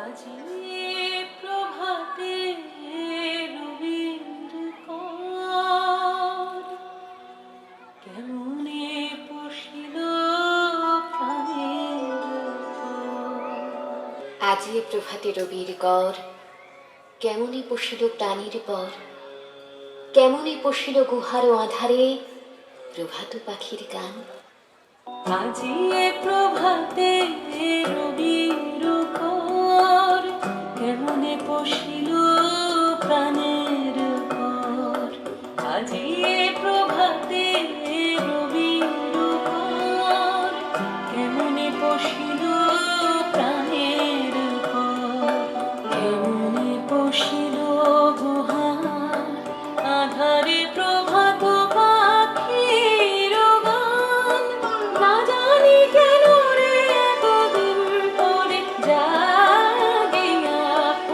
আজি প্রভাতে রবির কর কেমনে পশিল প্রাণের পর। আজি প্রভাতে রবির কর কেমনে পশিল প্রাণীর পর, কেমনে পশিল গুহার আধারে প্রভাত পাখির গান। আজি প্রভাতে রবির কর কেমনে পশিল প্রাণের পর। আজি প্রভাতে রবির কর কেমনে পশিল প্রাণের পর। কেমনে পশিল গুহার আধারে প্রভাত পাখির গান। না জানি কেন রে এতদিন পরে জাগিয়া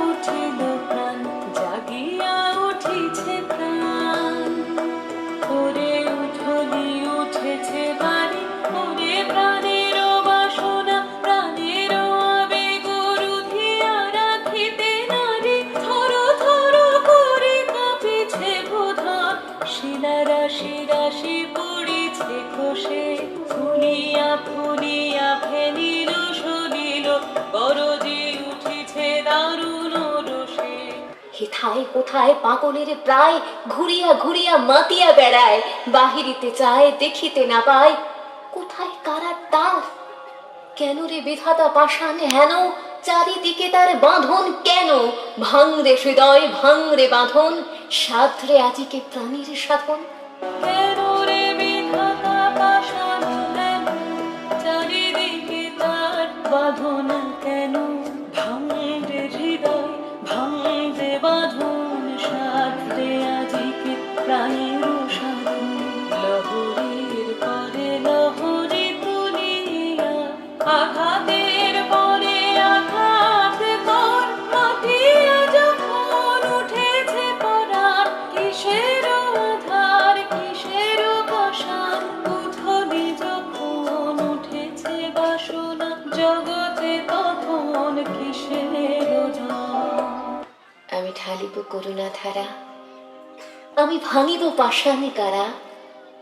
উঠিল প্রাণ, জাগিয়া উঠিছে প্রাণ। ওরে উঠলি উঠেছে বাড়ি, ওরে প্রাণের বাসনা, প্রাণের আবেগ রুধিয়া রাখিতে নারী। থর থর করে কাঁপিছে বোধন, শিলা রাশি রাশি পড়িছে খসে। ফুলিয়া ফুলিয়া ফেলিল সলিল, গরজে উঠিছে দারুণ রোষে। হেথায় কোথায় পাগলের প্রায় ঘুরিয়া ঘুরিয়া মাতিয়া বেড়ায়। বাহিরিতে চায় দেখিতে না পায়, কোথায় কারার তার। কেন রে বিধাতা পাষাণ হেন, চারিদিকে তার বাঁধন কেন। ভাঙরে হৃদয় ভাঙরে বাঁধন, সাধরে আজিকে প্রাণীর সাধন। কেন রে বিধাতা পাষাণ হেন, চারিদিকে তার বাঁধন কেন। ভাঙরে হৃদয় ভাঙরে বাঁধন, সাধরে আজিকে প্রাণের সাধন। লহরীর পরে লহরী তুলিয়া, আঘাতের পরে আঘাত কর। মাতিয়া যখন উঠেছে পরাণ, কিসের আধার কিসের পাষাণ। উথলি যখন উঠেছে বাসনা, জগতে তখন কিসের ঝড়। আমি ঢালিব করুণা ধারা, আমি ভাঙিব পাষাণ কারা।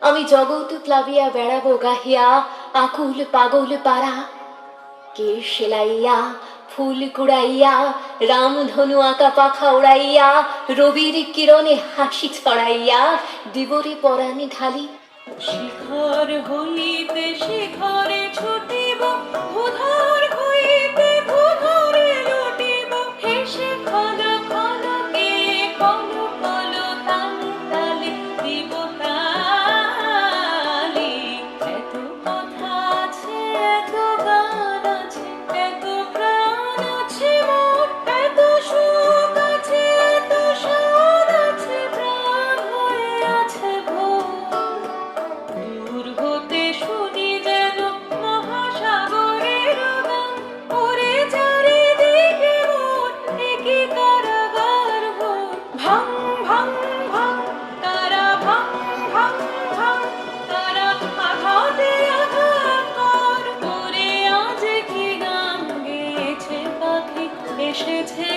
আমি জগৎ প্লাবিয়া বেড়াবো গাহিয়া, আকুল পাগল পারা। কে সেলাইয়া ফুল কুড়াইয়া, রামধনু আঁকা পাখা উড়াইয়া, রবির কিরণে হাসি ছড়াইয়া দিবরে পরাণে ঢালি। শিখর হইতে শিখরে ছুটিব, ভূধর হইতে ভূধরে লুটিব। হেসে খল খলকে কল কল তালে তালে দিব তালি। এত কথা আছে এত গান আছে, এত প্রাণ আছে মোর, এত সুখ আছে এত স্বাদ আছে, প্রাণ হয়ে আছে ভোর। দূর হতে শুনি যেন মহাসাগরের গান, ওরে চারিদিকে মোর একই কারাগার ঘোর। ভাং ভাং ভাং তারা, ভাং ভাং ভাং তারা, আঘাতে আঘাত কর। ওরে আজ কি গান গেয়েছে পাখি, এসেছে